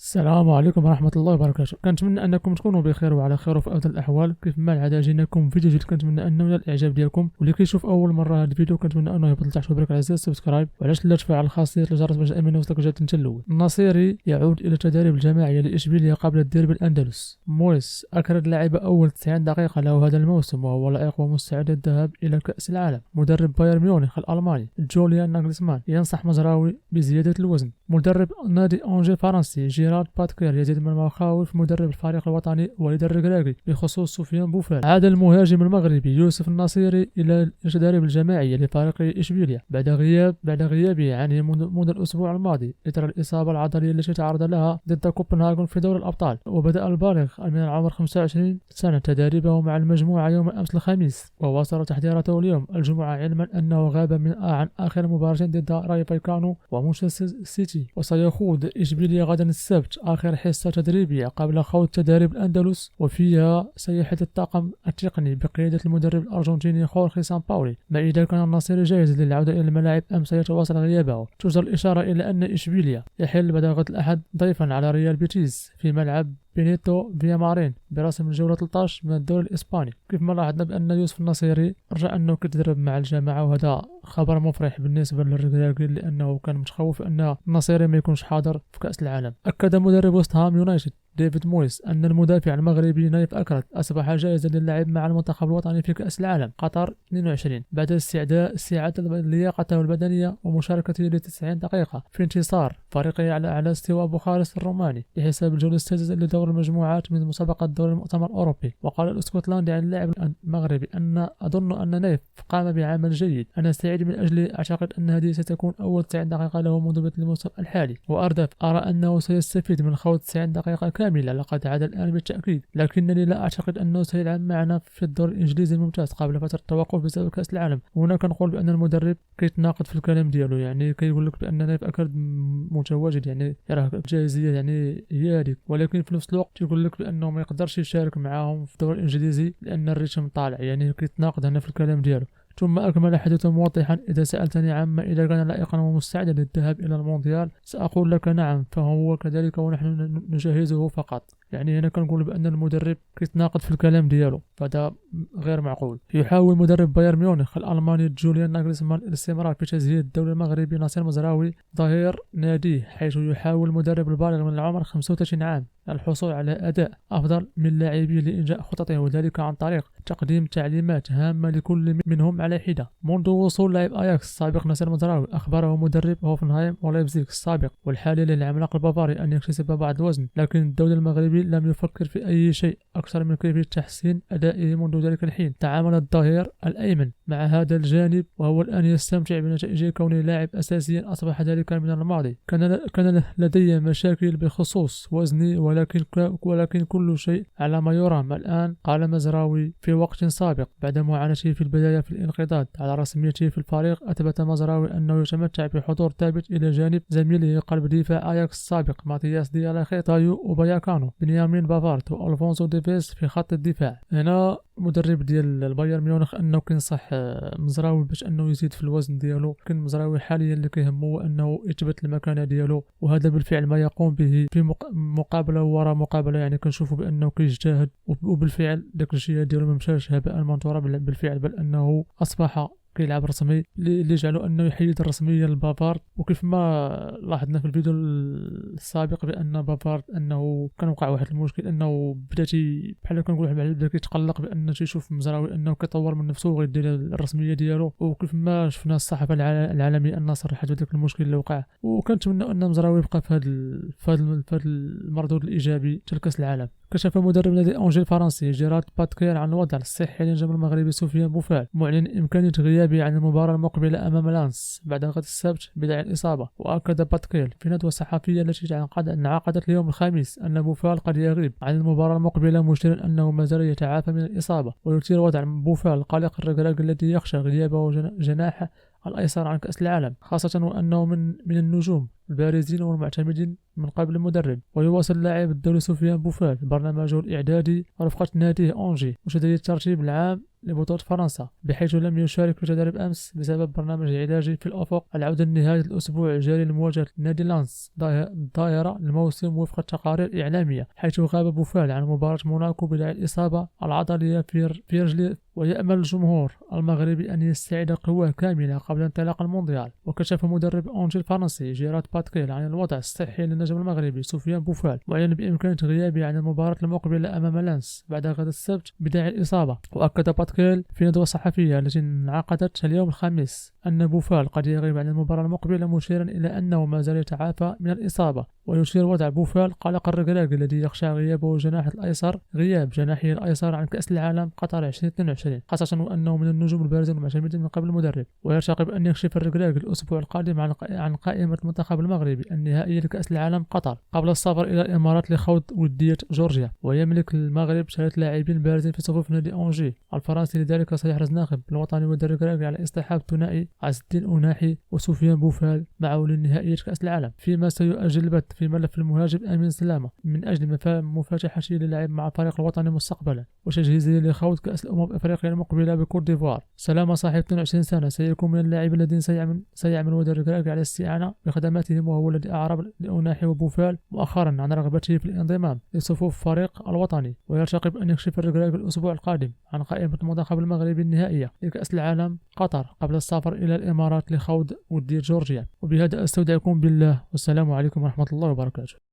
السلام عليكم ورحمة الله وبركاته. كنتمنى انكم تكونوا بخير وعلى خير وفي افضل الاحوال. كيف ما العاده جيناكم فيديو جديد، كنتمنى انه ينال الاعجاب ديالكم، واللي كيشوف اول مره هذا الفيديو كنتمنى انه يهبط لتحت ويبارك على زر سبسكرايب، وعلاش لا تفعل خاصيه الجرس باش دائما يوصلك جديد انت الاول. النصيري يعود الى التدريب الجماعي لاشبيليا قبل الديربي الاندلس. مويس اكرد لاعب اول 90 دقيقه له هذا الموسم وهو لائق ومستعد للذهاب الى كاس العالم. مدرب بايرن ميونخ الالماني جوليان ناغلسمان ينصح مزراوي بزياده الوزن. مدرب نادي أونجي فرنسي جيرارد باتكير يزيد من مخاوف مدرب الفريق الوطني وليد الركراكي بخصوص سفيان بوفال. عاد المهاجم المغربي يوسف النصيري الى التدريب الجماعي لفريق اشبيليا بعد غيابه عنه منذ الاسبوع الماضي اثر الاصابه العضليه التي تعرض لها ضد كوبنهاغن في دوري الابطال. وبدا البالغ من العمر 25 سنه تدريبه مع المجموعه يوم امس الخميس، وواصل تحضيراته اليوم الجمعه، علما انه غاب عن اخر مباراه ضد راي فايكانو ومانشستر سيتي. وسيخوض اشبيليا غدا السبت آخر حصة تدريبية قبل خوض تدريب الأندلس، وفيها سيحدث الطاقم التقني بقيادة المدرب الأرجنتيني خورخي سامباولي. ما إذا كان النصيري جاهز للعودة إلى الملاعب أم سيتواصل غيابه. توجد الإشارة إلى أن إشبيليا يحل بعد غد الأحد ضيفا على ريال بيتيس في ملعب بينيتو فيا مارين برسم الجولة 13 من الدوري الإسباني. كيف ما لاحظنا بأن يوسف النصيري رجع أنه كيتدرب مع الجماعة، وهذا خبر مفرح بالنسبة للركراكي لأنه كان متخوف أن النصيري ما يكونش حاضر في كأس العالم. أكد مدرب وست هام يونايتد ديفيد مويس أن المدافع المغربي نايف أكرد أصبح جاهزا للعب مع المنتخب الوطني في كأس العالم قطر 22 بعد استعادة لياقته البدنية ومشاركته ل 90 دقيقة في انتصار فريقه على استواء بوخارست الروماني لحساب الجولة السادسة لدور المجموعات من مسابقة دور المؤتمر الأوروبي. وقال الاسكتلندي عن اللاعب المغربي أظن أن نايف قام بعمل جيد. أنا سعيد من أجل أعتقد أن هذه ستكون أول 90 دقيقة له منذ بدء الموسم الحالي، وأردف أرى أنه سيستفيد من خوض 90 دقيقة كاملة. لقد عاد الآن بالتأكيد، لكنني لا أعتقد أنه سيلعب معنا في الدور الإنجليزي الممتاز قبل فترة التوقف بسبب كأس العالم. هنا كنقول بأن المدرب كيتناقض في الكلام ديالو، يعني كيقول لك بأن نايف أكرد متواجد، يعني يراه الجاهزية يعني هي هذيك، ولكن في نفس الوقت يقول لك بأنه ما يقدرش يشارك معاهم في الدور الإنجليزي لأن الريتم طالع، يعني كيتناقض هنا في الكلام ديالو. ثم أكمل حديثه موضحا: إذا سألتني عما إذا كان لائقا ومستعدا للذهاب إلى المونديال سأقول لك نعم، فهو كذلك ونحن نجهزه فقط. يعني هنا كنقول بأن المدرب كيتناقض في الكلام ديالو، فهذا غير معقول. يحاول مدرب بايرن ميونخ الألماني جوليان ناغلسمان الاستمرار في تزهيد الدوري المغربي ناصر مزراوي ظهير ناديه، حيث يحاول المدرب البالغ من العمر 35 عام الحصول على أداء أفضل من لاعبيه لإنجاح خططه، وذلك عن طريق تقديم تعليمات هامة لكل منهم على حدة. منذ وصول لاعب أياكس السابق ناصر مزراوي أخبره مدرب هوفنهايم ولايبزيغ السابق والحالي للعملاق البافاري أن يكتسب بعض الوزن، لكن الدولي المغربي لم يفكر في أي شيء أكثر من كيفية تحسين أدائه منذ ذلك الحين. تعامل الظهير الأيمن مع هذا الجانب وهو الآن يستمتع بنتائجه كونه لاعب أساسيا أصبح ذلك من الماضي. كان لدي مشاكل بخصوص وزني، ولكن كل شيء على ما يرام الآن، قال مزراوي. في وقت سابق بعد معاناته في البداية في الانقضاض على رسميته في الفريق، أثبت مزراوي أنه يتمتع بحضور ثابت إلى جانب زميله قلب دفاع أياكس السابق ماتياس ديالاخي، تايو وباياكانو، بنيامين بافارد والفونسو ديفيس في خط الدفاع. هنا مدرب ديال البايرن ميونخ انه كينصح مزراوي باش انه يزيد في الوزن ديالو، لكن مزراوي حاليا اللي كيهمه انه يثبت المكانه ديالو، وهذا بالفعل ما يقوم به في مقابله وراء مقابله. يعني كنشوفوا بانه كيجتهد، وبالفعل داك الشيء ديالو ما مشاش هباء منثورا بالفعل، بل انه اصبح كيلعب رسمي اللي جعلوا انه يحيد الرسميه للبافارد. وكيف ما لاحظنا في الفيديو السابق بان بافارد انه كان وقع واحد المشكل، انه بدا بحال كنقولوا بدا كيتقلق بان تيشوف مزراوي انه كيطور من نفسه وغيدير الرسميه ديالو. وكيف ما شفنا الصحافه العالميه ان صرحت بذاك المشكل اللي وقع، وكنتمنى ان مزراوي يبقى في هذا المردود الايجابي حتى كاس العالم. كشف مدرب نادي أونجي الفرنسي جيرارد باتكير عن الوضع الصحي للنجم المغربي سفيان بوفال، معلن إمكانية غيابه عن المباراة المقبلة أمام لانس بعد غد السبت بداعي الإصابة. وأكد باتكير في ندوة صحفية التي انعقدت اليوم الخميس أن بوفال قد يغيب عن المباراة المقبلة، مشيرا أنه ما زال يتعافى من الإصابة. ويثير وضع بوفال قلق الركراكي الذي يخشى غيابه جناح الأيسر عن كأس العالم، خاصة وأنه من النجوم البارزين والمعتمدين من قبل المدرب. ويواصل اللاعب الدولي سفيان بوفال برنامجه الإعدادي رفقة ناديه أونجي مشددي الترتيب العام لبطولة فرنسا، بحيث لم يشارك في تدريب أمس بسبب برنامج علاجي في الأفق. العودة لنهاية الأسبوع الجاري لمواجهة نادي لانس ظاهرة الموسم وفق التقارير الإعلامية، حيث غاب بوفال عن مباراة موناكو بداعي الإصابة العضلية في رجله. ويأمل الجمهور المغربي أن يستعيد قوة كاملة قبل انطلاق المونديال. وكشف مدرب أونجي الفرنسي جيرارد باتكيل عن الوضع الصحي للنجم المغربي سفيان بوفال، وأعلن بإمكانية غيابه عن المباراة المقبلة أمام لانس بعد غد السبت بداعي الإصابة. وأكد باتكيل في ندوة صحفية التي انعقدت اليوم الخميس أن بوفال قد يغيب عن المباراة المقبلة، مشيرا إلى أنه ما زال يتعافى من الإصابة. ويشير وضع بوفال قلق الركراكي الذي يخشى غيابه غياب جناحه الأيسر عن كأس العالم قطر 2022، خاصة وأنه من النجوم البارزين المعتمدين من قبل المدرب. ويرتقب أن يكشف الركراكي الأسبوع القادم عن قائمة المنتخب المغربي النهائية لكأس العالم قطر قبل السفر إلى الإمارات لخوض ودية جورجيا. ويملك المغرب 3 لاعبين بارزين في صفوف نادي أونجي الفرنسي، لذلك سيحرص ناخب الوطني والركراكي على اصطحاب ثنائي عز الدين أوناحي وسفيان بوفال معه للنهائية كأس العالم، فيما سيؤجل البث في ملف المهاجم أمين سلامة من أجل مفاتحته للعب مع الفريق الوطني مستقبلا وتجهيزه لخوض كأس الأمم الأفريقية المقبلة بكوت ديفوار. سلامة صاحب 22 سنة سيكون من اللاعبين الذين سيعمل الركراكي على الاستعانة بخدماتهم، وهو الذي أعرب لأوناحي وبوفال مؤخرا عن رغبته في الانضمام لصفوف الفريق الوطني. ويرتقب أن يكشف الركراكي الأسبوع القادم عن قائمة المنتخب المغربي النهائية لكأس العالم قطر قبل السفر إلى الإمارات لخوض ودية جورجيا. وبهذا أستودعكم بالله، والسلام عليكم ورحمة الله وبركاته.